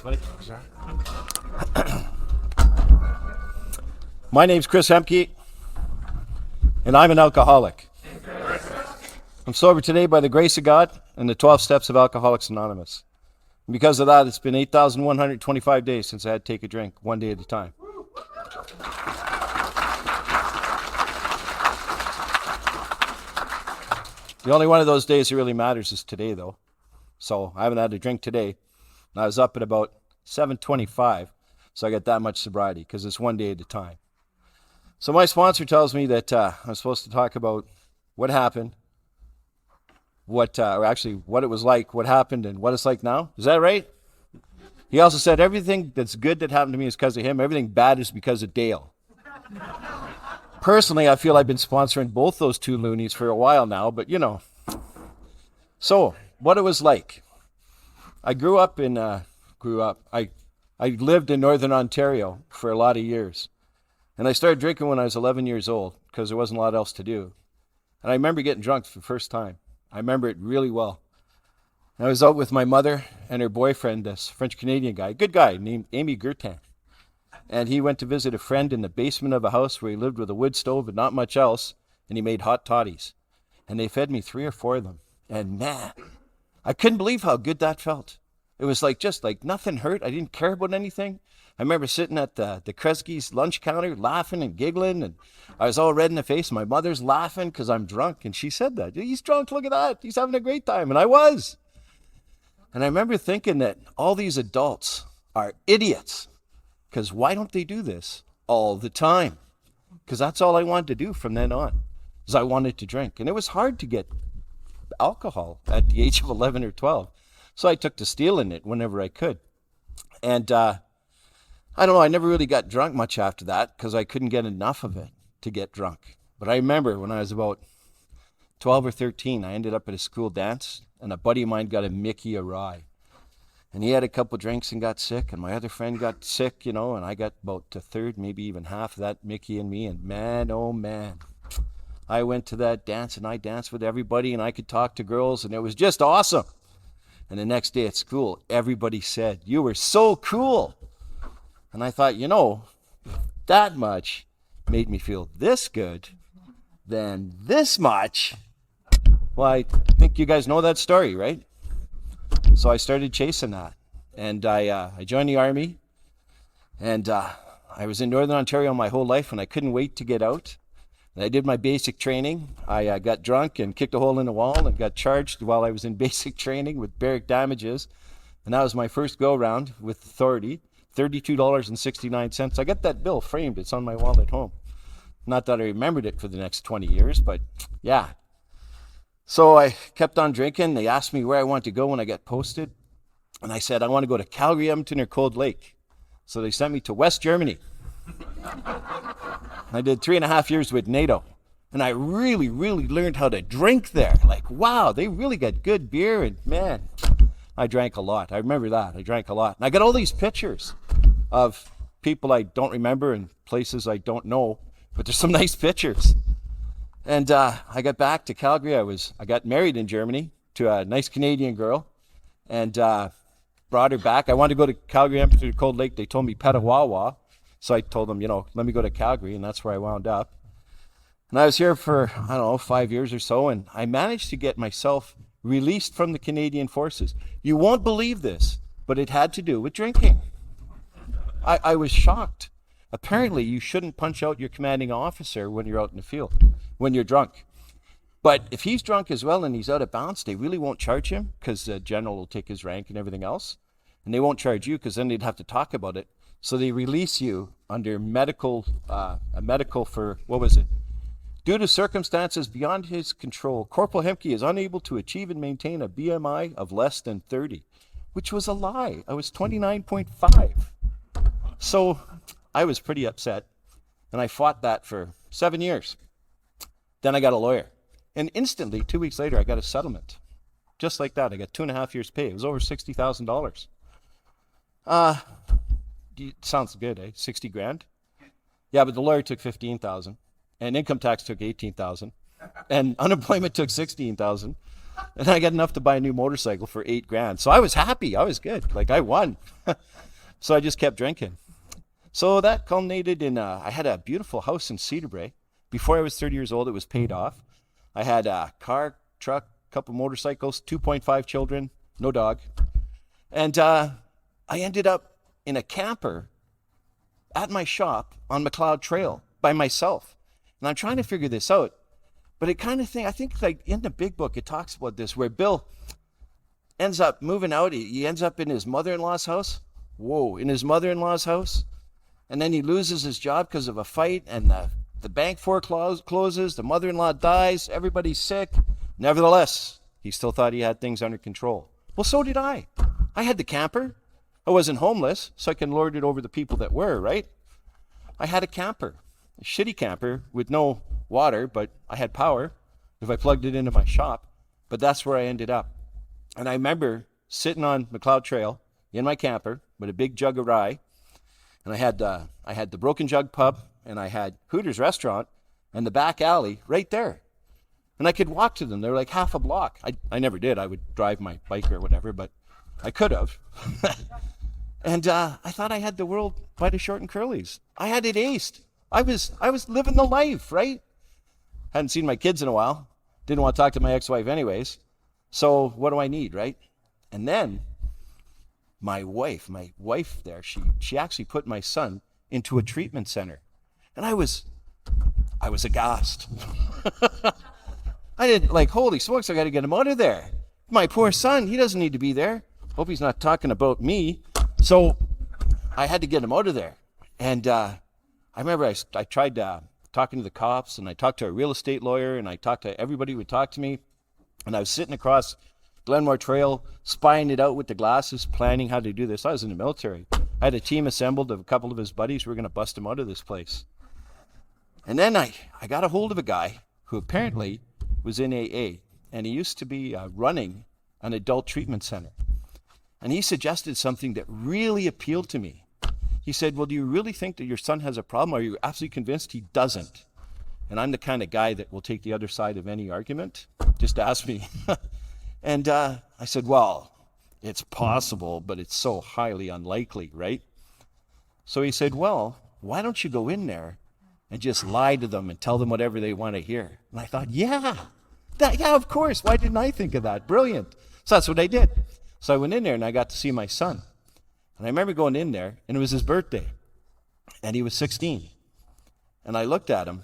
Thanks, buddy. My name's Chris Hemke, and I'm an alcoholic. I'm sober today by the grace of God and the 12 steps of Alcoholics Anonymous. And because of that, it's been 8,125 days since I had to take a drink, one day at a time. The only one of those days that really matters is today, though. So I haven't had a drink today. And I was up at about 7:25, so I got that much sobriety because it's one day at a time. So my sponsor tells me that I'm supposed to talk about what happened, what it was like, what happened, and what it's like now. Is that right? He also said everything that's good that happened to me is because of him. Everything bad is because of Dale. Personally, I feel I've been sponsoring both those two loonies for a while now, but you know. So, what it was like. I I lived in Northern Ontario for a lot of years. And I started drinking when I was 11 years old because there wasn't a lot else to do. And I remember getting drunk for the first time. I remember it really well. I was out with my mother and her boyfriend, this French-Canadian guy, good guy named Amy Gertin. And he went to visit a friend in the basement of a house where he lived with a wood stove and not much else, and he made hot toddies. And they fed me 3 or 4 of them. And man, I couldn't believe how good that felt. It was just like nothing hurt. I didn't care about anything. I remember sitting at the Kresge's lunch counter laughing and giggling, and I was all red in the face. My mother's laughing because I'm drunk, and she said that. He's drunk, look at that. He's having a great time, and I was. And I remember thinking that all these adults are idiots. Because why don't they do this all the time? Because that's all I wanted to do from then on, is I wanted to drink. And it was hard to get alcohol at the age of 11 or 12. So I took to stealing it whenever I could. And I don't know, I never really got drunk much after that because I couldn't get enough of it to get drunk. But I remember when I was about 12 or 13, I ended up at a school dance, and a buddy of mine got a Mickey awry. And he had a couple drinks and got sick, and my other friend got sick, and I got about a third, maybe even half of that Mickey and me, and man, oh man. I went to that dance, and I danced with everybody, and I could talk to girls, and it was just awesome. And the next day at school, everybody said, "You were so cool." And I thought, that much made me feel this good, then this much. Well, I think you guys know that story, right? So I started chasing that, and I joined the Army, and I was in Northern Ontario my whole life, and I couldn't wait to get out. And I did my basic training. I got drunk and kicked a hole in the wall and got charged while I was in basic training with barrack damages, and that was my first go-round with authority, $32.69. I got that bill framed. It's on my wall at home. Not that I remembered it for the next 20 years, but yeah. So I kept on drinking. They asked me where I wanted to go when I got posted. And I said, I want to go to Calgary, Edmonton, or Cold Lake. So they sent me to West Germany. I did 3.5 years with NATO. And I really, really learned how to drink there. Like, wow, they really got good beer. And man, I drank a lot. I remember that. I drank a lot. And I got all these pictures of people I don't remember and places I don't know. But there's some nice pictures. And I got back to Calgary. I got married in Germany to a nice Canadian girl, and brought her back. I wanted to go to Calgary, Edmonton, to Cold Lake. They told me Petawawa, so I told them, let me go to Calgary, and that's where I wound up. And I was here for 5 years or so, and I managed to get myself released from the Canadian Forces. You won't believe this, but it had to do with drinking. I was shocked. Apparently, you shouldn't punch out your commanding officer when you're out in the field, when you're drunk. But if he's drunk as well and he's out of bounds, they really won't charge him because the general will take his rank and everything else. And they won't charge you because then they'd have to talk about it. So they release you under a medical for, Due to circumstances beyond his control, Corporal Hemke is unable to achieve and maintain a BMI of less than 30, which was a lie. I was 29.5. So I was pretty upset, and I fought that for 7 years. Then I got a lawyer, and instantly, 2 weeks later, I got a settlement. Just like that, I got 2.5 years' pay. It was over $60,000. Sounds good, eh? 60 grand? Yeah, but the lawyer took 15,000, and income tax took 18,000, and unemployment took 16,000. And I got enough to buy a new motorcycle for $8,000. So I was happy. I was good. Like I won. So I just kept drinking. So that culminated in, I had a beautiful house in Cedarbrae. Before I was 30 years old, it was paid off. I had a car, truck, couple motorcycles, 2.5 children, no dog. And I ended up in a camper at my shop on McLeod Trail by myself. And I'm trying to figure this out. But I think like in the big book, it talks about this, where Bill ends up moving out. He ends up in his mother-in-law's house. Whoa, in his mother-in-law's house. And then he loses his job because of a fight, and the bank forecloses, the mother-in-law dies, everybody's sick. Nevertheless, he still thought he had things under control. Well, so did I. I had the camper. I wasn't homeless, so I can lord it over the people that were, right? I had a camper, a shitty camper with no water, but I had power if I plugged it into my shop. But that's where I ended up. And I remember sitting on McLeod Trail in my camper with a big jug of rye, and I had the Broken Jug pub, and I had Hooters restaurant, and the back alley right there. And I could walk to them. They were like half a block. I never did. I would drive my bike or whatever, but I could have. And I thought I had the world by the short and curlies. I had it aced. I was living the life, right? Hadn't seen my kids in a while. Didn't want to talk to my ex-wife anyways. So what do I need, right? And then my wife there, she actually put my son into a treatment center. And I was aghast. I didn't like, holy smokes, I got to get him out of there. My poor son, he doesn't need to be there. Hope he's not talking about me. So I had to get him out of there. And I remember I tried talking to the cops, and I talked to a real estate lawyer, and I talked to everybody who would talk to me. And I was sitting across Glenmore Trail, spying it out with the glasses, planning how to do this. I was in the military. I had a team assembled of a couple of his buddies. We were going to bust him out of this place. And then I got a hold of a guy who apparently was in AA, and he used to be running an adult treatment center. And he suggested something that really appealed to me. He said, well, do you really think that your son has a problem? Are you absolutely convinced he doesn't? And I'm the kind of guy that will take the other side of any argument. Just ask me. And I said, well, it's possible, but it's so highly unlikely, right? So he said, well, why don't you go in there and just lie to them and tell them whatever they want to hear? And I thought, yeah, of course. Why didn't I think of that? Brilliant. So that's what I did. So I went in there and I got to see my son. And I remember going in there, and it was his birthday, and he was 16. And I looked at him,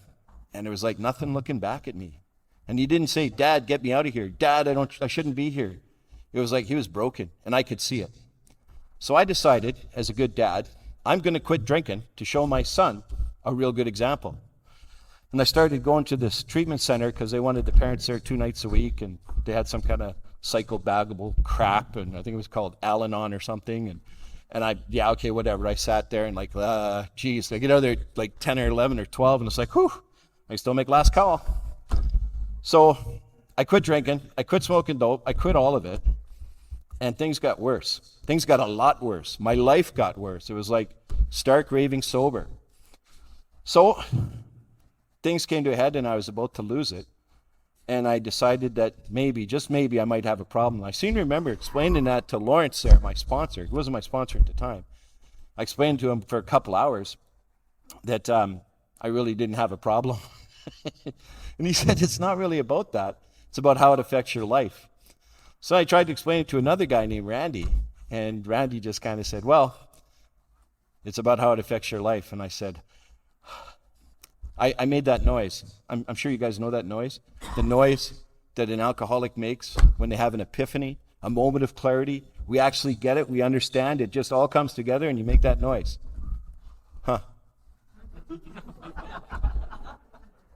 and it was like nothing looking back at me. And he didn't say, Dad, get me out of here. Dad, I shouldn't be here. It was like he was broken, and I could see it. So I decided, as a good dad, I'm going to quit drinking to show my son a real good example. And I started going to this treatment center because they wanted the parents there 2 nights a week, and they had some kind of psychobagable crap, and I think it was called Al-Anon or something. And okay, whatever. I sat there and geez, I get out there like 10 or 11 or 12, and it's like, whew, I still make last call. So I quit drinking. I quit smoking dope. I quit all of it. And things got worse. Things got a lot worse. My life got worse. It was like stark raving sober. So things came to a head, and I was about to lose it. And I decided that maybe, just maybe, I might have a problem. I seem to remember explaining that to Lawrence there, my sponsor. He wasn't my sponsor at the time. I explained to him for a couple hours that I really didn't have a problem. And he said, it's not really about that. It's about how it affects your life. So I tried to explain it to another guy named Randy. And Randy just kind of said, well, it's about how it affects your life. And I said, I made that noise. I'm sure you guys know that noise. The noise that an alcoholic makes when they have an epiphany, a moment of clarity. We actually get it. We understand. It just all comes together, and you make that noise. Huh.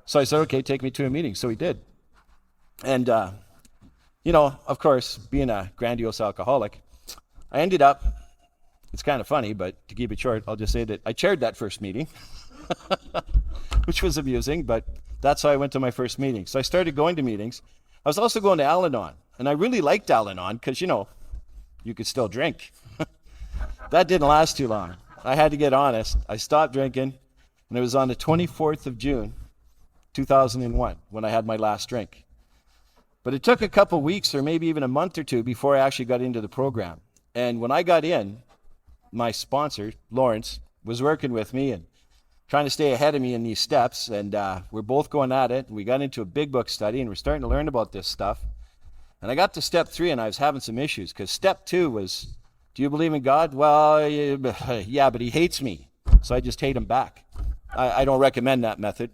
So I said, okay, take me to a meeting. So he did. And, of course, being a grandiose alcoholic, I ended up, it's kind of funny, but to keep it short, I'll just say that I chaired that first meeting. Which was amusing, but that's how I went to my first meeting. So I started going to meetings. I was also going to Al-Anon, and I really liked Al-Anon because, you could still drink. That didn't last too long. I had to get honest. I stopped drinking, and it was on the 24th of June, 2001, when I had my last drink. But it took a couple weeks or maybe even a month or two before I actually got into the program. And when I got in, my sponsor, Lawrence, was working with me and trying to stay ahead of me in these steps. And we're both going at it. We got into a big book study and we're starting to learn about this stuff. And I got to step 3 and I was having some issues because step 2 was, do you believe in God? Well, yeah, but he hates me. So I just hate him back. I don't recommend that method.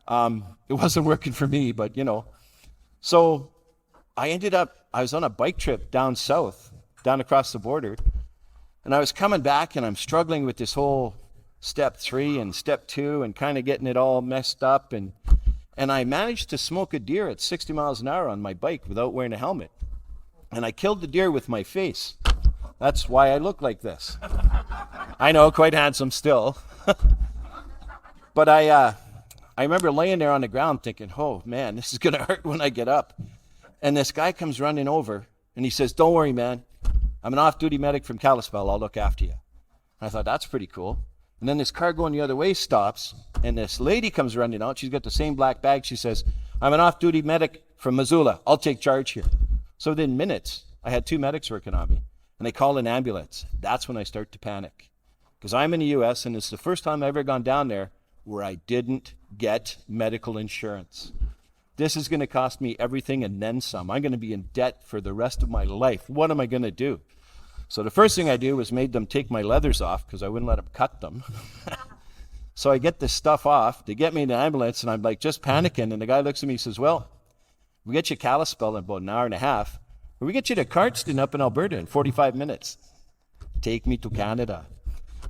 It wasn't working for me, but So I was on a bike trip down south, down across the border. And I was coming back and I'm struggling with this whole step 3 and step 2 and kind of getting it all messed up. And I managed to smoke a deer at 60 miles an hour on my bike without wearing a helmet. And I killed the deer with my face. That's why I look like this. I know, quite handsome still. But I remember laying there on the ground thinking, oh man, this is going to hurt when I get up. And this guy comes running over and he says, don't worry, man. I'm an off-duty medic from Kalispell. I'll look after you. And I thought, that's pretty cool. And then this car going the other way stops, and this lady comes running out. She's got the same black bag. She says, I'm an off-duty medic from Missoula. I'll take charge here. So within minutes, I had 2 medics working on me, and they call an ambulance. That's when I start to panic. Because I'm in the U.S., and it's the first time I've ever gone down there where I didn't get medical insurance. This is going to cost me everything and then some. I'm going to be in debt for the rest of my life. What am I going to do? So the first thing I do was made them take my leathers off because I wouldn't let them cut them. So I get this stuff off. They get me in the ambulance, and I'm like just panicking. And the guy looks at me and says, well, we get you Kalispell in about an hour and a half. Or we get you to Cardston up in Alberta in 45 minutes. Take me to Canada.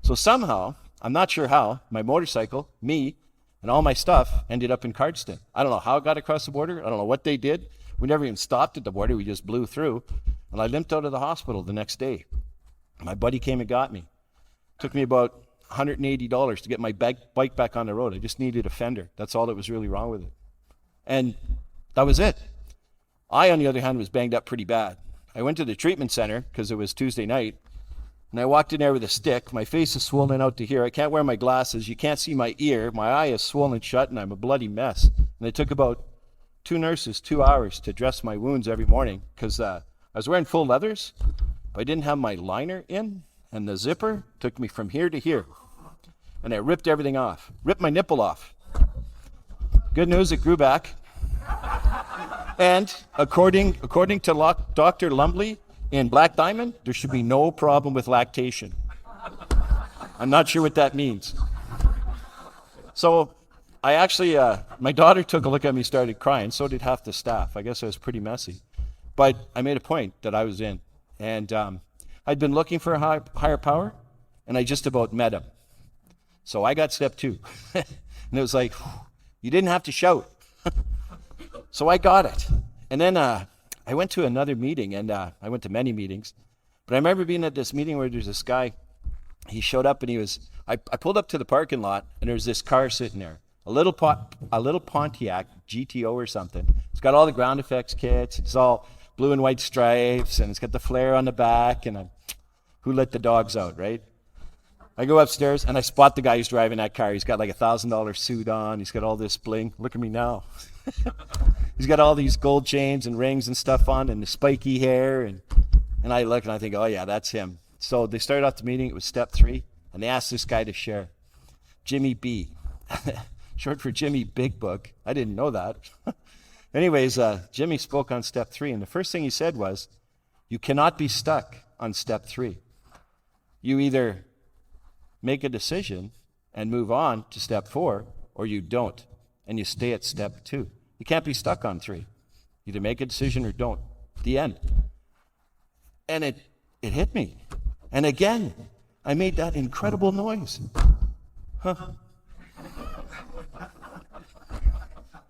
So somehow, I'm not sure how, my motorcycle, me, and all my stuff ended up in Cardston. I don't know how it got across the border. I don't know what they did. We never even stopped at the border. We just blew through. And I limped out of the hospital the next day. My buddy came and got me. It took me about $180 to get my bike back on the road. I just needed a fender. That's all that was really wrong with it. And that was it. I, on the other hand, was banged up pretty bad. I went to the treatment center because it was Tuesday night. And I walked in there with a stick. My face is swollen out to here. I can't wear my glasses. You can't see my ear. My eye is swollen shut, and I'm a bloody mess. And it took about 2 nurses 2 hours to dress my wounds every morning because I was wearing full leathers, but I didn't have my liner in, and the zipper took me from here to here. And I ripped everything off. Ripped my nipple off. Good news, it grew back. And according to Dr. Lumley in Black Diamond, there should be no problem with lactation. I'm not sure what that means. So I actually, my daughter took a look at me, started crying. So did half the staff. I guess I was pretty messy. But I made a point that I was in. And I'd been looking for a higher power, and I just about met him. So I got step 2. And it was like, you didn't have to shout. So I got it. And then I went to another meeting, and I went to many meetings. But I remember being at this meeting where there's this guy. He showed up, and I pulled up to the parking lot, and there was this car sitting there. A little Pontiac GTO or something. It's got all the ground effects kits. It's all blue and white stripes, and it's got the flare on the back, and who let the dogs out, right? I go upstairs, and I spot the guy who's driving that car. He's got like $1,000 suit on. He's got all this bling. Look at me now. He's got all these gold chains and rings and stuff on, and the spiky hair, and I look, and I think, oh yeah, that's him. So they started off the meeting. It was step 3, and they asked this guy to share. Jimmy B. Short for Jimmy Big Book. I didn't know that. Anyways, Jimmy spoke on step 3, and the first thing he said was, you cannot be stuck on step 3. You either make a decision and move on to step 4, or you don't, and you stay at step 2. You can't be stuck on 3. Either make a decision or don't. The end. And it hit me. And again, I made that incredible noise. Huh.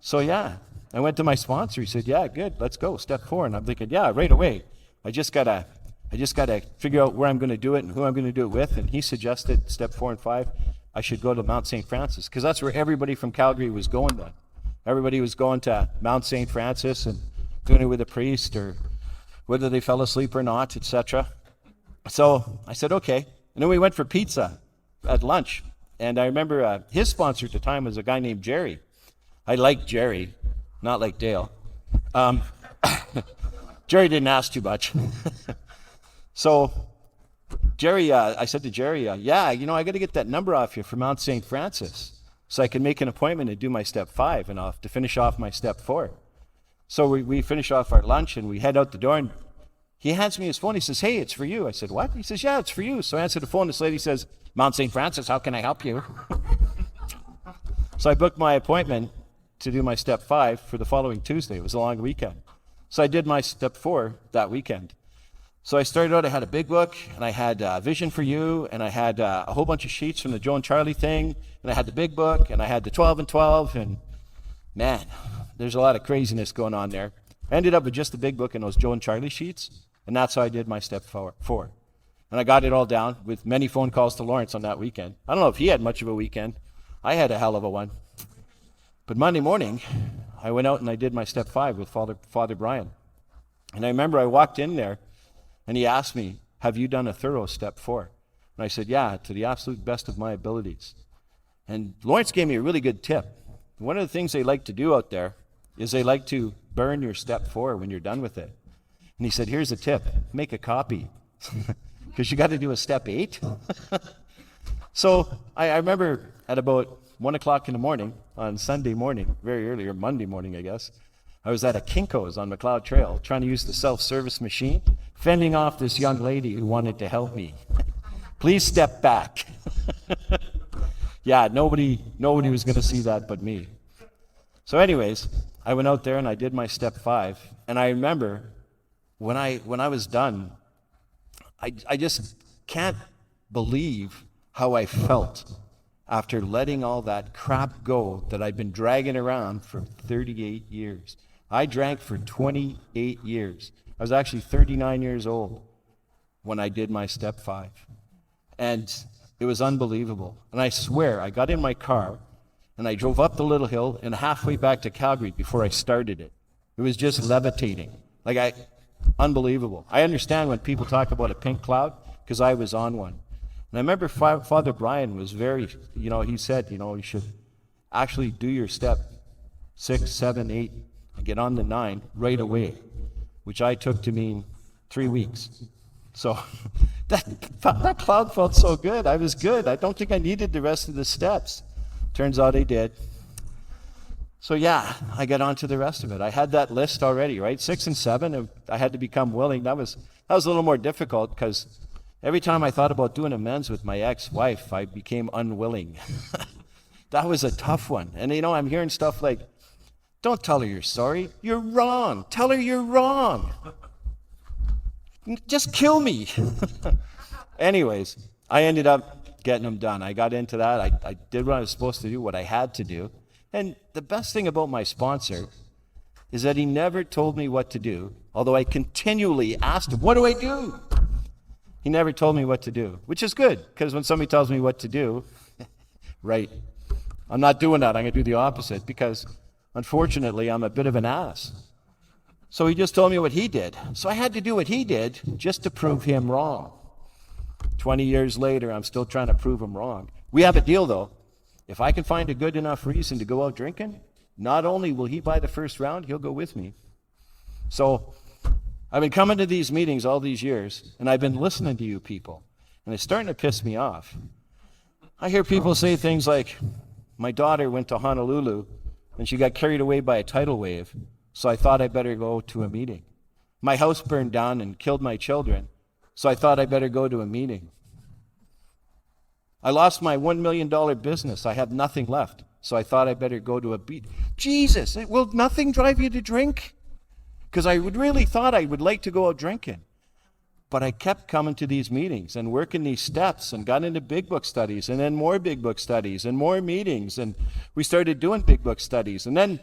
So yeah, I went to my sponsor. He said, yeah, good, let's go, step 4. And I'm thinking, yeah, right away. I just gotta figure out where I'm gonna do it and who I'm gonna do it with. And he suggested step 4 and 5, I should go to Mount St. Francis, because that's where everybody from Calgary was going then. Everybody was going to Mount St. Francis and doing it with a priest, or whether they fell asleep or not, etc. So I said, okay. And then we went for pizza at lunch. And I remember his sponsor at the time was a guy named Jerry. I like Jerry, not like Dale. Um, Jerry didn't ask too much. So Jerry, I said to Jerry, yeah, I got to get that number off you for Mount St. Francis so I can make an appointment and do my step 5 and I'll have to finish off my step 4. So we finish off our lunch and we head out the door and he hands me his phone. He says, hey, it's for you. I said, what? He says, yeah, it's for you. So I answer the phone. This lady says, Mount St. Francis, how can I help you? So I booked my appointment to do my step 5 for the following Tuesday. It was a long weekend. So I did my step 4 that weekend. So I started out, I had a big book, and I had Vision for You, and I had a whole bunch of sheets from the Joe and Charlie thing, and I had the big book, and I had the 12 and 12, and man, there's a lot of craziness going on there. I ended up with just the big book and those Joe and Charlie sheets, and that's how I did my step 4. And I got it all down with many phone calls to Lawrence on that weekend. I don't know if he had much of a weekend. I had a hell of a one. But Monday morning, I went out and I did my step 5 with Father Brian. And I remember I walked in there, and he asked me, have you done a thorough step 4? And I said, yeah, to the absolute best of my abilities. And Lawrence gave me a really good tip. One of the things they like to do out there is they like to burn your step 4 when you're done with it. And he said, here's a tip, make a copy. Because you got to do a step 8. So I remember at about 1 o'clock in the morning on Sunday morning, very early, or Monday morning, I guess, I was at a Kinko's on McLeod Trail trying to use the self-service machine, fending off this young lady who wanted to help me. Please step back. Yeah, nobody was going to see that but me. So anyways, I went out there and I did my step 5. And I remember when I was done, I just can't believe how I felt after letting all that crap go that I'd been dragging around for 38 years. I drank for 28 years. I was actually 39 years old when I did my step 5. And it was unbelievable. And I swear, I got in my car and I drove up the little hill and halfway back to Calgary before I started it. It was just levitating. Unbelievable. I understand when people talk about a pink cloud because I was on one. And I remember Father Brian was very, he said, you should actually do your step 6, 7, 8, and get on the 9 right away, which I took to mean 3 weeks. So that cloud felt so good. I was good. I don't think I needed the rest of the steps. Turns out I did. So yeah, I got on to the rest of it. I had that list already, right? 6 and 7, I had to become willing. That was a little more difficult because every time I thought about doing amends with my ex-wife, I became unwilling. That was a tough one. And I'm hearing stuff like, don't tell her you're sorry. You're wrong. Tell her you're wrong. Just kill me. Anyways, I ended up getting them done. I got into that. I did what I was supposed to do, what I had to do. And the best thing about my sponsor is that he never told me what to do, although I continually asked him, what do I do? He never told me what to do, which is good, because when somebody tells me what to do, right, I'm not doing that. I'm going to do the opposite, because unfortunately, I'm a bit of an ass. So he just told me what he did. So I had to do what he did just to prove him wrong. 20 years later, I'm still trying to prove him wrong. We have a deal, though. If I can find a good enough reason to go out drinking, not only will he buy the first round, he'll go with me. So I've been coming to these meetings all these years, and I've been listening to you people, and it's starting to piss me off. I hear people say things like, my daughter went to Honolulu, and she got carried away by a tidal wave, so I thought I better go to a meeting. My house burned down and killed my children, so I thought I better go to a meeting. I lost my $1 million business. I have nothing left, so I thought I better go to a beach. Jesus, will nothing drive you to drink? Because I really thought I would like to go out drinking. But I kept coming to these meetings and working these steps and got into big book studies and then more big book studies and more meetings. And we started doing big book studies. And then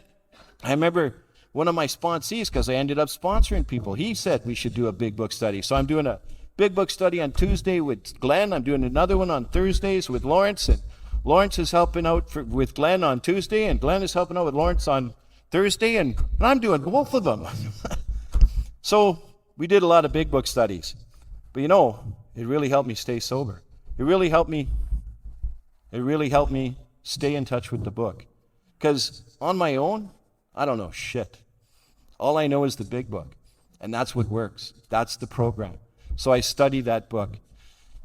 I remember one of my sponsees, because I ended up sponsoring people, he said we should do a big book study. So I'm doing a big book study on Tuesday with Glenn. I'm doing another one on Thursdays with Lawrence. And Lawrence is helping out with Glenn on Tuesday, and Glenn is helping out with Lawrence on Thursday, and I'm doing both of them. So we did a lot of big book studies. But it really helped me stay sober. It really helped me stay in touch with the book. Because on my own, I don't know shit. All I know is the big book. And that's what works. That's the program. So I study that book.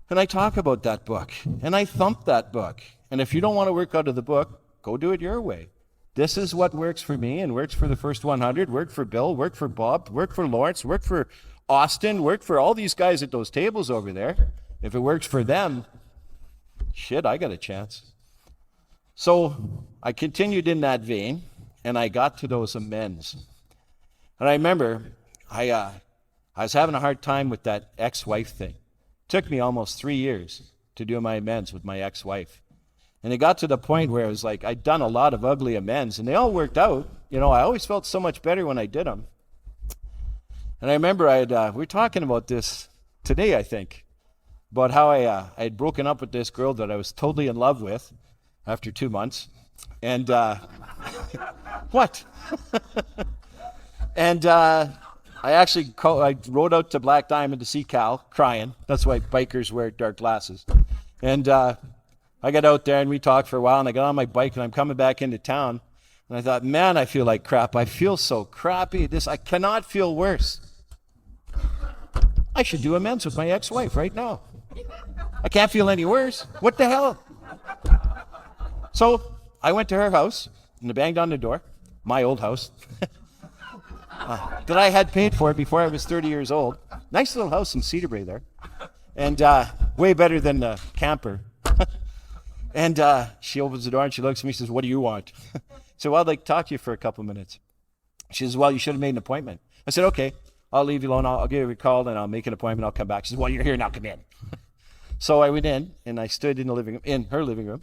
And I talk about that book. And I thump that book. And if you don't want to work out of the book, go do it your way. This is what works for me and works for the first 100, worked for Bill, worked for Bob, worked for Lawrence, worked for Austin, worked for all these guys at those tables over there. If it works for them, shit, I got a chance. So I continued in that vein, and I got to those amends. And I remember I was having a hard time with that ex-wife thing. It took me almost 3 years to do my amends with my ex-wife. And it got to the point where it was like I'd done a lot of ugly amends, and they all worked out. You know, I always felt so much better when I did them. And I remember we were talking about this today, I think, about how I had broken up with this girl that I was totally in love with after 2 months. And what? And I rode out to Black Diamond to see Cal, crying. That's why bikers wear dark glasses. And I got out there and we talked for a while, and I got on my bike and I'm coming back into town. And I thought, man, I feel like crap. I feel so crappy. I cannot feel worse. I should do amends with my ex-wife right now. I can't feel any worse. What the hell? So I went to her house and I banged on the door, my old house, that I had paid for before I was 30 years old. Nice little house in Cedar Brae there. And way better than the camper. And she opens the door and she looks at me and says, what do you want? So well, I'd like to talk to you for a couple minutes. She says, well, you should have made an appointment. I said, okay, I'll leave you alone. I'll give you a call and I'll make an appointment. I'll come back. She says, well, you're here now. Come in. So I went in and I stood in her living room.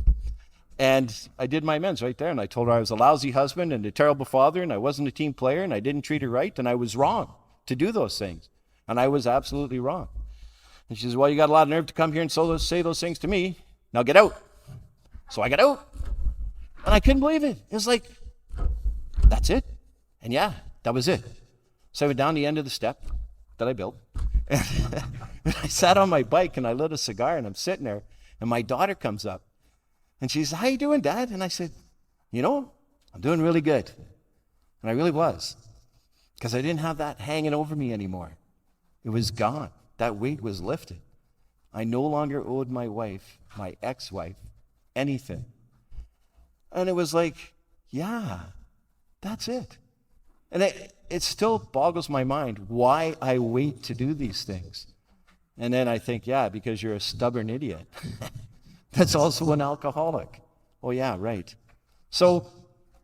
And I did my amends right there. And I told her I was a lousy husband and a terrible father. And I wasn't a team player. And I didn't treat her right. And I was wrong to do those things. And I was absolutely wrong. And she says, well, you got a lot of nerve to come here and say those things to me. Now get out. So I got out. And I couldn't believe it. It was like, that's it. And yeah, that was it. So I went down the end of the step that I built. And I sat on my bike and I lit a cigar and I'm sitting there. And my daughter comes up. And she says, how you doing, Dad? And I said, you know, I'm doing really good. And I really was. Because I didn't have that hanging over me anymore. It was gone. That weight was lifted. I no longer owed my wife, my ex-wife, anything. And it was like, yeah, that's it. And it still boggles my mind why I wait to do these things. And then I think, yeah, because you're a stubborn idiot. That's also an alcoholic. Oh, yeah, right. So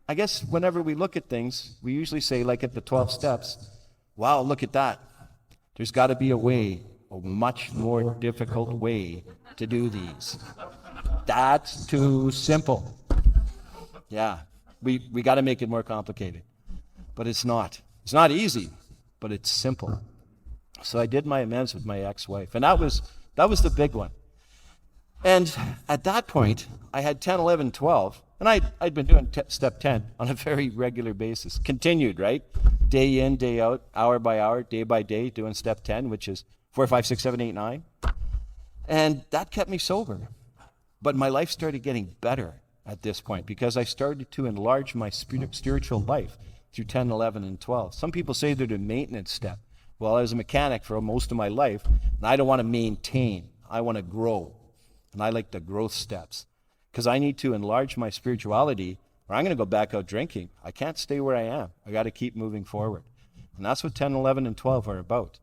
I guess whenever we look at things, we usually say, like at the 12 steps, wow, look at that. There's got to be a much more difficult way to do these. That's too simple. Yeah, we got to make it more complicated. But it's not. It's not easy, but it's simple. So I did my amends with my ex-wife, and that was the big one. And at that point, I had 10, 11, 12, and I'd been doing step 10 on a very regular basis. Continued, right? Day in, day out, hour by hour, day by day, doing step 10, which is 4, 5, 6, 7, 8, 9. And that kept me sober. But my life started getting better at this point because I started to enlarge my spiritual life through 10, 11, and 12. Some people say they're the maintenance step. Well, I was a mechanic for most of my life, and I don't want to maintain. I want to grow. And I like the growth steps because I need to enlarge my spirituality or I'm going to go back out drinking. I can't stay where I am. I got to keep moving forward. And that's what 10, 11, and 12 are about.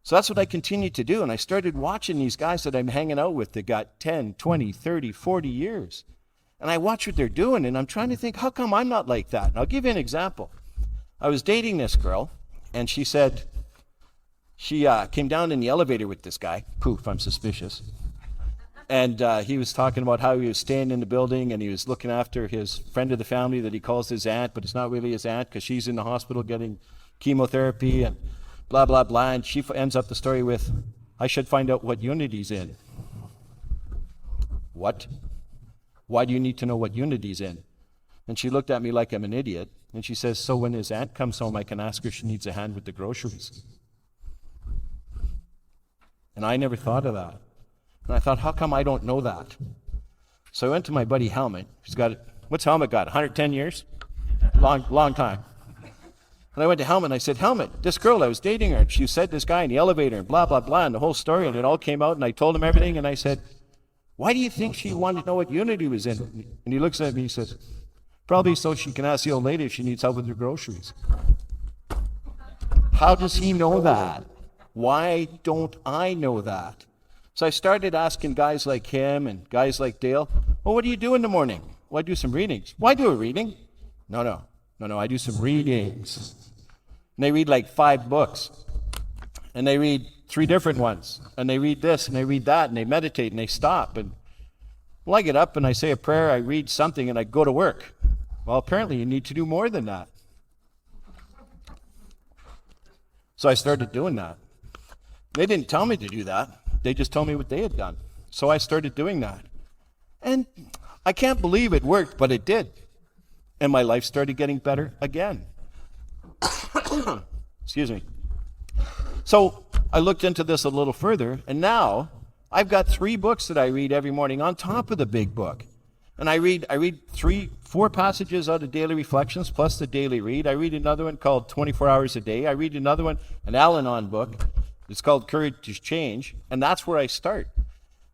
So that's what I continued to do. And I started watching these guys that I'm hanging out with that got 10, 20, 30, 40 years. And I watch what they're doing, and I'm trying to think, how come I'm not like that? And I'll give you an example. I was dating this girl, and she said, she came down in the elevator with this guy. Poof, I'm suspicious. And he was talking about how he was staying in the building, and he was looking after his friend of the family that he calls his aunt, but it's not really his aunt because she's in the hospital getting chemotherapy and blah, blah, blah. And she ends up the story with, I should find out what unit he's in. What? Why do you need to know what unit he's in? And she looked at me like I'm an idiot. And she says, so when his aunt comes home, I can ask her if she needs a hand with the groceries. And I never thought of that. And I thought, how come I don't know that? So I went to my buddy Helmut. He's got, what's Helmut got, 110 years? Long time. And I went to Helmut and I said, Helmut, this girl, I was dating her, and she said this guy in the elevator and blah, blah, blah, and the whole story, and it all came out, and I told him everything, and I said, why do you think she wanted to know what unit he was in? And he looks at me and he says, probably so she can ask the old lady if she needs help with her groceries. How does he know that? Why don't I know that? So I started asking guys like him and guys like Dale, well, what do you do in the morning? Well, I do some readings. Why do a reading? No, I do some readings. And they read like 5 books. And they read 3 different ones. And they read this and they read that and they meditate and they stop. And well, I get up and I say a prayer, I read something and I go to work. Well, apparently you need to do more than that. So I started doing that. They didn't tell me to do that. They just told me what they had done. So I started doing that. And I can't believe it worked, but it did. And my life started getting better again. Excuse me. So I looked into this a little further, and now I've got 3 books that I read every morning on top of the big book. And I read 4 passages out of Daily Reflections plus the daily read. I read another one called 24 Hours a Day. I read another one, an Al-Anon book. It's called Courage to Change, and that's where I start.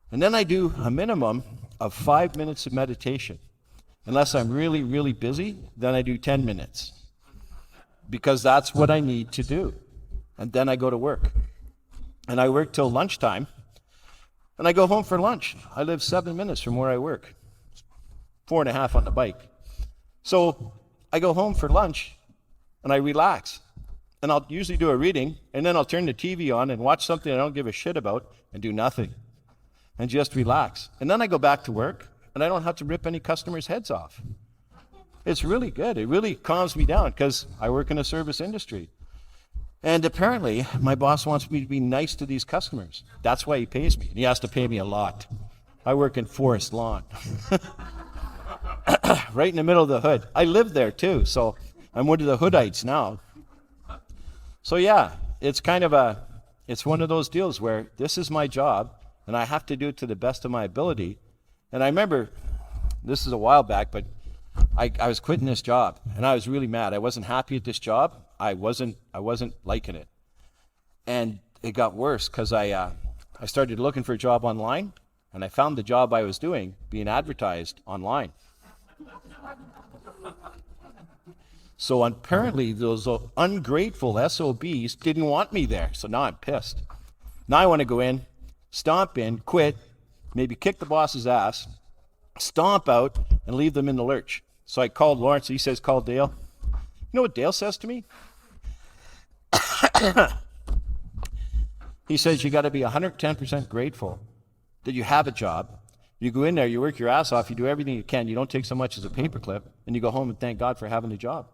And then I do a minimum of 5 minutes of meditation. Unless I'm really, really busy, then I do 10 minutes. Because that's what I need to do. And then I go to work. And I work till lunchtime. And I go home for lunch. I live 7 minutes from where I work. 4.5 on the bike. So I go home for lunch and I relax. And I'll usually do a reading, and then I'll turn the TV on and watch something I don't give a shit about and do nothing. And just relax. And then I go back to work, and I don't have to rip any customers' heads off. It's really good. It really calms me down because I work in a service industry. And apparently, my boss wants me to be nice to these customers. That's why he pays me. And he has to pay me a lot. I work in Forest Lawn. Right in the middle of the hood. I live there too, so I'm one of the hoodites now. So yeah, it's one of those deals where this is my job, and I have to do it to the best of my ability. And I remember, this is a while back, but I was quitting this job, and I was really mad. I wasn't happy at this job. I wasn't liking it. And it got worse because I started looking for a job online, and I found the job I was doing being advertised online. So apparently those ungrateful SOBs didn't want me there. So now I'm pissed. Now I want to go in, stomp in, quit, maybe kick the boss's ass, stomp out, and leave them in the lurch. So I called Lawrence. He says, call Dale. You know what Dale says to me? He says, you got to be 110% grateful that you have a job. You go in there, you work your ass off, you do everything you can, you don't take so much as a paperclip, and you go home and thank God for having a job.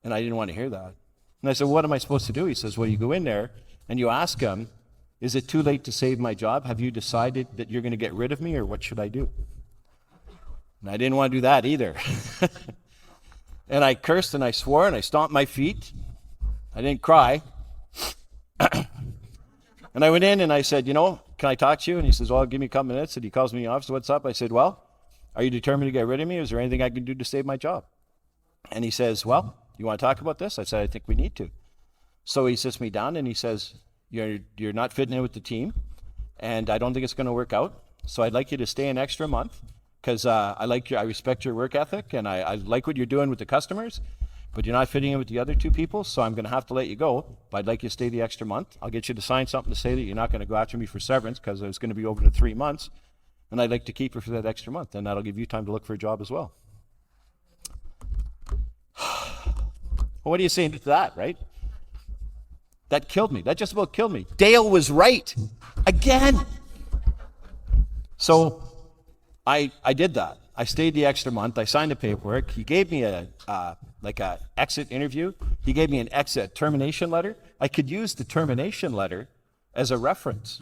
And I didn't want to hear that. And I said, what am I supposed to do? He says, well, you go in there and you ask him, is it too late to save my job? Have you decided that you're going to get rid of me, or what should I do? And I didn't want to do that either. And I cursed and I swore and I stomped my feet. I didn't cry. And I went in and I said, can I talk to you? And he says, well, give me a couple minutes. And he calls me in the office. What's up? I said, well, are you determined to get rid of me? Is there anything I can do to save my job? And he says, well, you want to talk about this? I said, I think we need to. So he sits me down and he says, you're not fitting in with the team, and I don't think it's going to work out. So I'd like you to stay an extra month because I respect your work ethic, and I like what you're doing with the customers, but you're not fitting in with the other 2 people, so I'm going to have to let you go. But I'd like you to stay the extra month. I'll get you to sign something to say that you're not going to go after me for severance because it's going to be over to 3 months, and I'd like to keep you for that extra month, and that'll give you time to look for a job as well. Well, what are you saying to that, right? That killed me. That just about killed me. Dale was right. Again. So I did that. I stayed the extra month. I signed the paperwork. He gave me a exit interview. He gave me an exit termination letter. I could use the termination letter as a reference.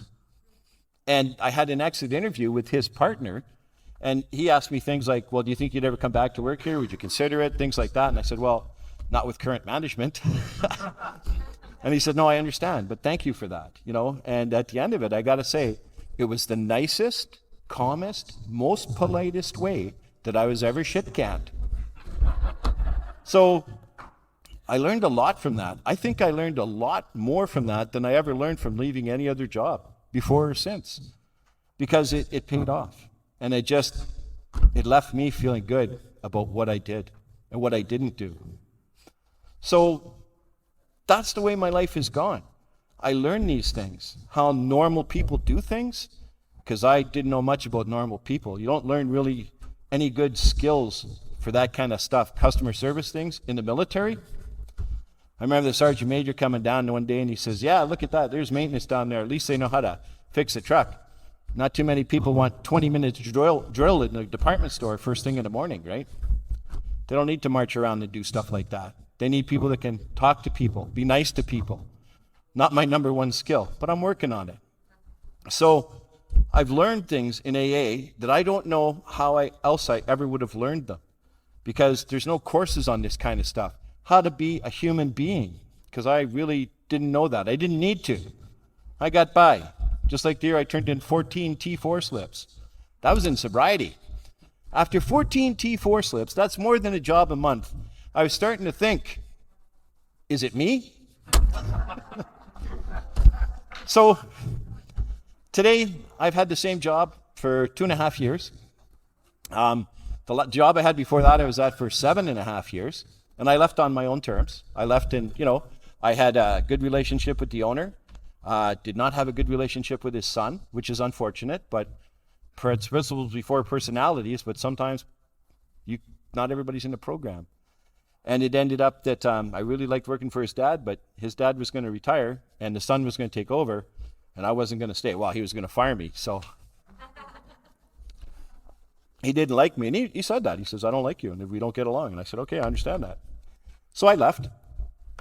And I had an exit interview with his partner, and he asked me things like, well, do you think you'd ever come back to work here? Would you consider it? Things like that. And I said, well, not with current management. And he said, no, I understand, but thank you for that, And at the end of it, I got to say, it was the nicest, calmest, most politest way that I was ever shit-canned. So I learned a lot from that. I think I learned a lot more from that than I ever learned from leaving any other job before or since, because it paid off. And it left me feeling good about what I did and what I didn't do. So that's the way my life has gone. I learned these things, how normal people do things, because I didn't know much about normal people. You don't learn really any good skills for that kind of stuff, customer service things in the military. I remember the sergeant major coming down one day and he says, yeah, look at that, there's maintenance down there. At least they know how to fix a truck. Not too many people want 20 minutes drill in the department store first thing in the morning, right? They don't need to march around and do stuff like that. They need people that can talk to people, be nice to people. Not my number one skill, but I'm working on it. So I've learned things in AA that I don't know how else I ever would have learned them, because there's no courses on this kind of stuff. How to be a human being, because I really didn't know that. I didn't need to. I got by. Just like the year I turned in 14 T4 slips. That was in sobriety. After 14 T4 slips, that's more than a job a month. I was starting to think, is it me? So today, I've had the same job for 2.5 years. The job I had before that, I was at for 7.5 years. And I left on my own terms. I left I had a good relationship with the owner. Did not have a good relationship with his son, which is unfortunate, but principles before personalities, but sometimes not everybody's in the program. And it ended up that I really liked working for his dad, but his dad was going to retire and the son was going to take over and I wasn't going to stay. Well, he was going to fire me, so he didn't like me. And he said that. He says, I don't like you and we don't get along. And I said, okay, I understand that. So I left.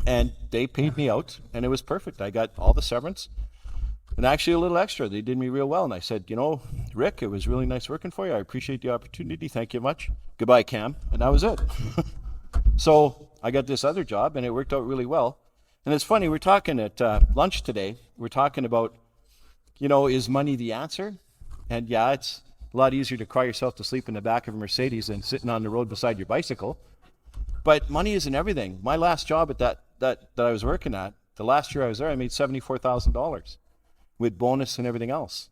And they paid me out, and it was perfect. I got all the severance, and actually a little extra. They did me real well. And I said, Rick, it was really nice working for you. I appreciate the opportunity. Thank you much. Goodbye, Cam. And that was it. So I got this other job, and it worked out really well. And it's funny, we're talking at lunch today. We're talking about, is money the answer? And yeah, it's a lot easier to cry yourself to sleep in the back of a Mercedes than sitting on the road beside your bicycle. But money isn't everything. My last job at that I was working at, the last year I was there, I made $74,000 with bonus and everything else.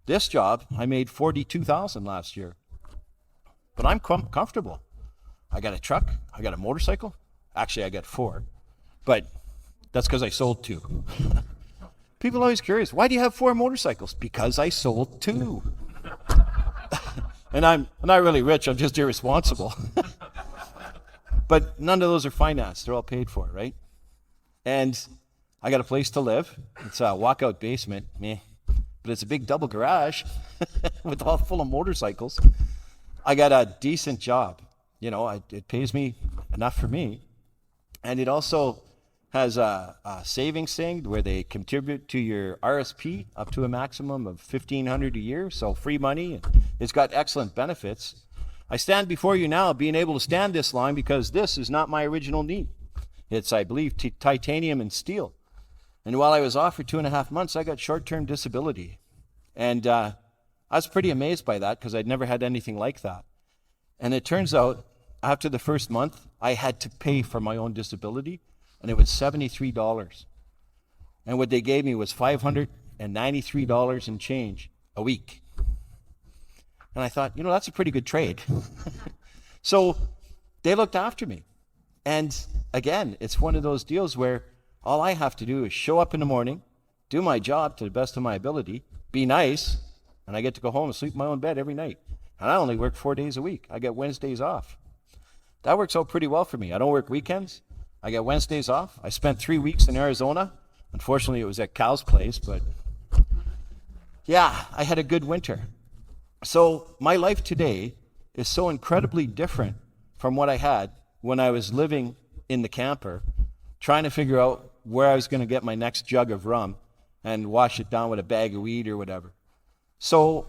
This job, I made $42,000 last year. But I'm comfortable. I got a truck, I got a motorcycle. Actually, I got 4. But that's because I sold 2. People are always curious, why do you have 4 motorcycles? Because I sold 2. And I'm not really rich, I'm just irresponsible. But none of those are financed. They're all paid for, right? And I got a place to live. It's a walkout basement, but it's a big double garage with all full of motorcycles. I got a decent job. It pays me enough for me. And it also has a savings thing where they contribute to your RSP up to a maximum of $1,500 a year, so free money. And it's got excellent benefits. I stand before you now being able to stand this long because this is not my original knee. It's, I believe, titanium and steel. And while I was off for 2.5 months, I got short-term disability. And I was pretty amazed by that because I'd never had anything like that. And it turns out, after the first month, I had to pay for my own disability, and it was $73. And what they gave me was $593 and change a week. And I thought, that's a pretty good trade. So they looked after me. And again, it's one of those deals where all I have to do is show up in the morning, do my job to the best of my ability, be nice, and I get to go home and sleep in my own bed every night. And I only work 4 days a week. I get Wednesdays off. That works out pretty well for me. I don't work weekends. I get Wednesdays off. I spent 3 weeks in Arizona. Unfortunately, it was at Cal's place, but yeah, I had a good winter. So my life today is so incredibly different from what I had when I was living in the camper, trying to figure out where I was going to get my next jug of rum and wash it down with a bag of weed or whatever. So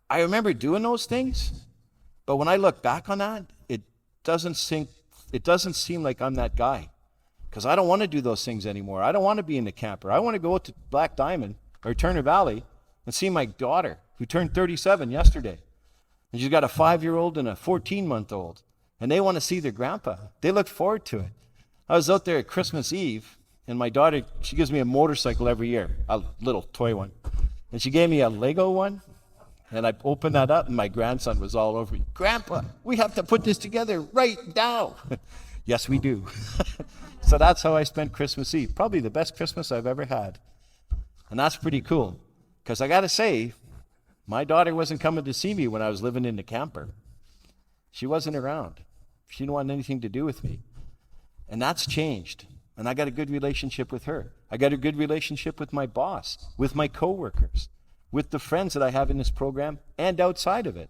I remember doing those things, but when I look back on that, it doesn't seem like I'm that guy, because I don't want to do those things anymore. I don't want to be in the camper. I want to go to Black Diamond or Turner Valley and see my daughter, who turned 37 yesterday. And she's got a 5-year-old and a 14-month-old. And they want to see their grandpa. They look forward to it. I was out there at Christmas Eve, and my daughter, she gives me a motorcycle every year, a little toy one. And she gave me a Lego one, and I opened that up, and my grandson was all over me. Grandpa, we have to put this together right now. Yes, we do. So that's how I spent Christmas Eve. Probably the best Christmas I've ever had. And that's pretty cool, because I got to say, my daughter wasn't coming to see me when I was living in the camper. She wasn't around. She didn't want anything to do with me. And that's changed. And I got a good relationship with her. I got a good relationship with my boss, with my coworkers, with the friends that I have in this program and outside of it.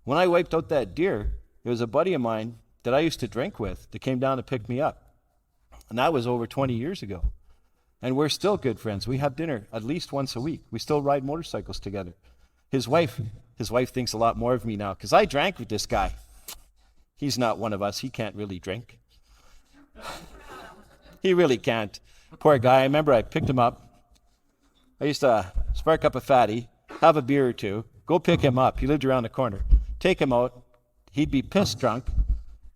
When I wiped out that deer, there was a buddy of mine that I used to drink with that came down to pick me up. And that was over 20 years ago. And we're still good friends. We have dinner at least once a week. We still ride motorcycles together. His wife thinks a lot more of me now because I drank with this guy. He's not one of us. He can't really drink. He really can't. Poor guy. I remember I picked him up. I used to spark up a fatty, have a beer or two, go pick him up. He lived around the corner. Take him out. He'd be pissed drunk.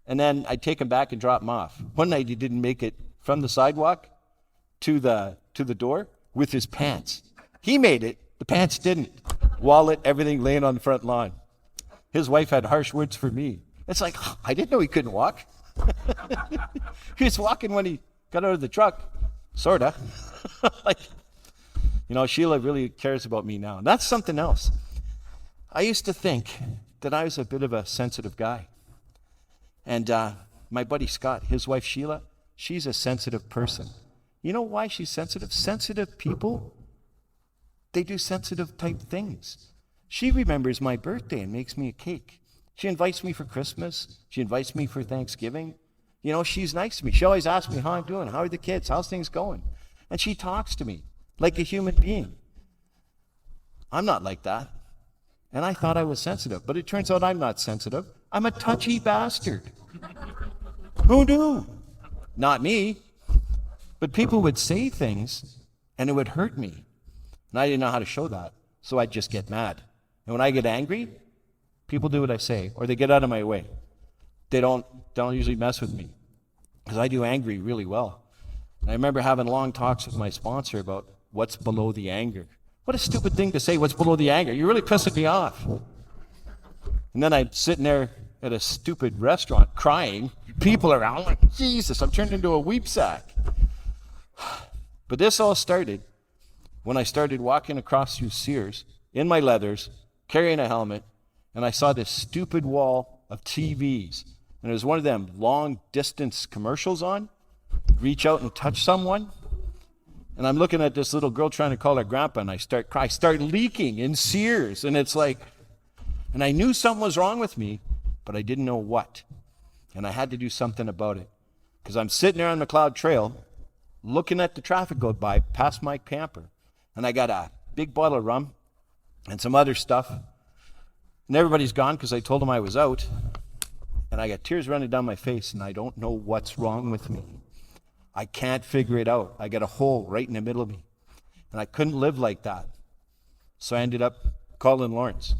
And then I'd take him back and drop him off. One night he didn't make it from the sidewalk to the door with his pants. He made it. The pants didn't. Wallet, everything laying on the front lawn. His wife had harsh words for me. It's like, I didn't know he couldn't walk. He was walking when he got out of the truck. Sorta. Like, Sheila really cares about me now. And that's something else. I used to think that I was a bit of a sensitive guy. And my buddy Scott, his wife Sheila, she's a sensitive person. You know why she's sensitive? Sensitive people, they do sensitive type things. She remembers my birthday and makes me a cake. She invites me for Christmas. She invites me for Thanksgiving. She's nice to me. She always asks me how I'm doing. How are the kids? How's things going? And she talks to me like a human being. I'm not like that. And I thought I was sensitive, but it turns out I'm not sensitive. I'm a touchy bastard. Who knew? Not me. But people would say things, and it would hurt me. And I didn't know how to show that, so I'd just get mad. And when I get angry, people do what I say, or they get out of my way. They don't usually mess with me, because I do angry really well. And I remember having long talks with my sponsor about what's below the anger. What a stupid thing to say, what's below the anger? You're really pissing me off. And then I'm sitting there at a stupid restaurant crying, people around, like, Jesus, I'm turned into a weep sack. But this all started when I started walking across through Sears in my leathers, carrying a helmet, and I saw this stupid wall of TVs. And there was one of them long distance commercials on. Reach out and touch someone. And I'm looking at this little girl trying to call her grandpa, and I start crying. I start leaking in Sears. And it's like, and I knew something was wrong with me, but I didn't know what. And I had to do something about it. Because I'm sitting there on McLeod Trail, looking at the traffic go by past my camper. And I got a big bottle of rum and some other stuff. And everybody's gone because I told them I was out. And I got tears running down my face, and I don't know what's wrong with me. I can't figure it out. I got a hole right in the middle of me. And I couldn't live like that. So I ended up calling Lawrence.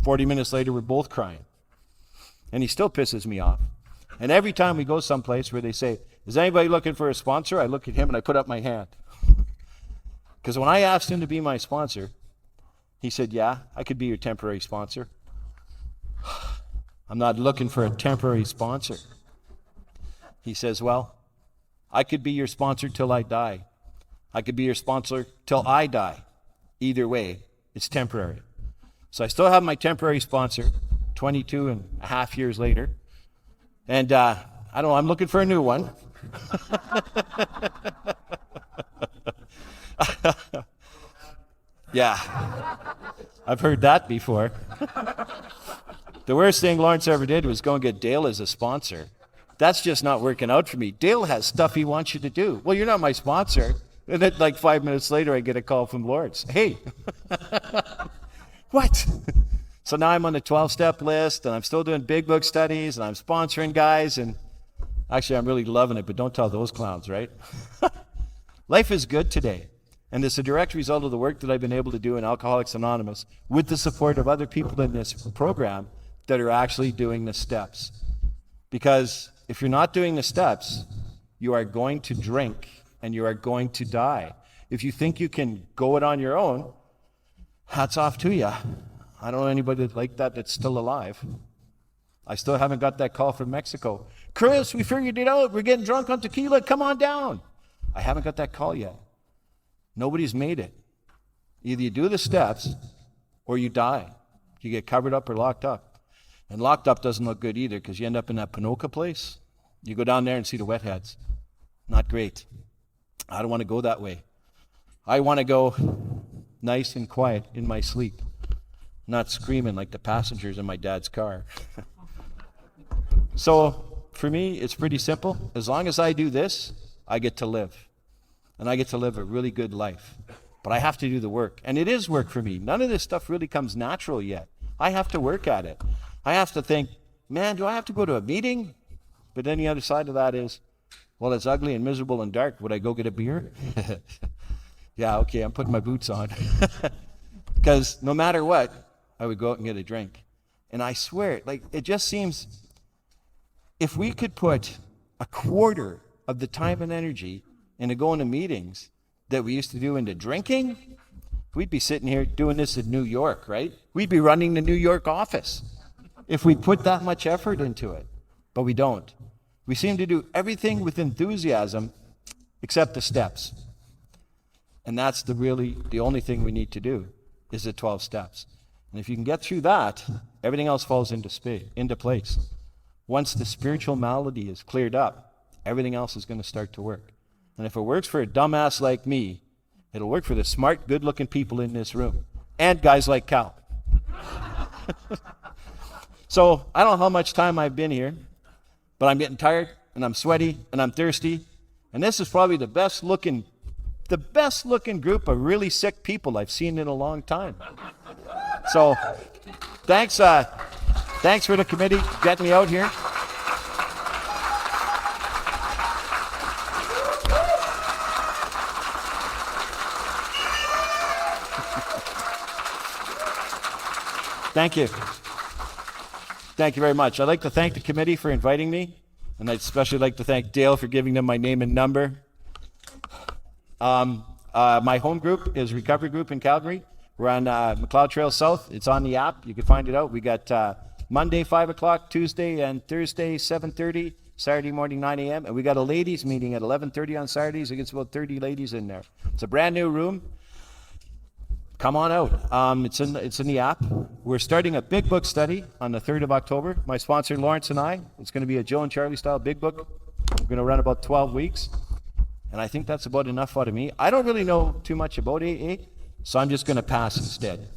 40 minutes later, we're both crying. And he still pisses me off. And every time we go someplace where they say, is anybody looking for a sponsor? I look at him and I put up my hand. Because when I asked him to be my sponsor, he said, yeah, I could be your temporary sponsor. I'm not looking for a temporary sponsor. He says, well, I could be your sponsor till I die. I could be your sponsor till I die. Either way, it's temporary. So I still have my temporary sponsor, 22 and a half years later. And I don't know, I'm looking for a new one. Yeah, I've heard that before. The worst thing Lawrence ever did was go and get Dale as a sponsor. That's just not working out for me. Dale has stuff he wants you to do. Well, you're not my sponsor. And then like 5 minutes later, I get a call from Lawrence. Hey, what? So now I'm on the 12-step list, and I'm still doing big book studies, and I'm sponsoring guys, and actually I'm really loving it, but don't tell those clowns, right? Life is good today, and it's a direct result of the work that I've been able to do in Alcoholics Anonymous with the support of other people in this program that are actually doing the steps. Because if you're not doing the steps, you are going to drink and you are going to die. If you think you can go it on your own, hats off to you. I don't know anybody like that that's still alive. I still haven't got that call from Mexico. Chris, we figured it out. We're getting drunk on tequila. Come on down. I haven't got that call yet. Nobody's made it. Either you do the steps or you die. You get covered up or locked up. And locked up doesn't look good either because you end up in that Pinoca place. You go down there and see the wet heads. Not great. I don't want to go that way. I want to go nice and quiet in my sleep, not screaming like the passengers in my dad's car. So for me, it's pretty simple. As long as I do this, I get to live. And I get to live a really good life. But I have to do the work. And it is work for me. None of this stuff really comes natural yet. I have to work at it. I have to think, man, do I have to go to a meeting? But then the other side of that is, well, it's ugly and miserable and dark. Would I go get a beer? Yeah, okay, I'm putting my boots on. Because no matter what, I would go out and get a drink. And I swear, like, it just seems, if we could put a quarter of the time and energy into going to meetings that we used to do into drinking, we'd be sitting here doing this in New York, right? We'd be running the New York office if we put that much effort into it. But we don't. We seem to do everything with enthusiasm except the steps. And that's the only thing we need to do is the 12 steps. And if you can get through that, everything else falls into place. Once the spiritual malady is cleared up, everything else is going to start to work. And if it works for a dumbass like me, it'll work for the smart, good-looking people in this room. And guys like Cal. So I don't know how much time I've been here, but I'm getting tired, and I'm sweaty, and I'm thirsty. And this is probably the best looking group of really sick people I've seen in a long time. So thanks for the committee getting me out here. Thank you. Thank you very much. I'd like to thank the committee for inviting me, and I'd especially like to thank Dale for giving them my name and number. My home group is Recovery Group in Calgary. We're on McLeod Trail South. It's on the app. You can find it out. We got Monday, 5 o'clock, Tuesday and Thursday, 7:30, Saturday morning, 9 a.m. And we got a ladies meeting at 11:30 on Saturdays. It gets about 30 ladies in there. It's a brand new room. Come on out. It's in the app. We're starting a big book study on the 3rd of October. My sponsor, Lawrence, and I. It's going to be a Joe and Charlie style big book. We're going to run about 12 weeks. And I think that's about enough out of me. I don't really know too much about AA, so I'm just going to pass instead.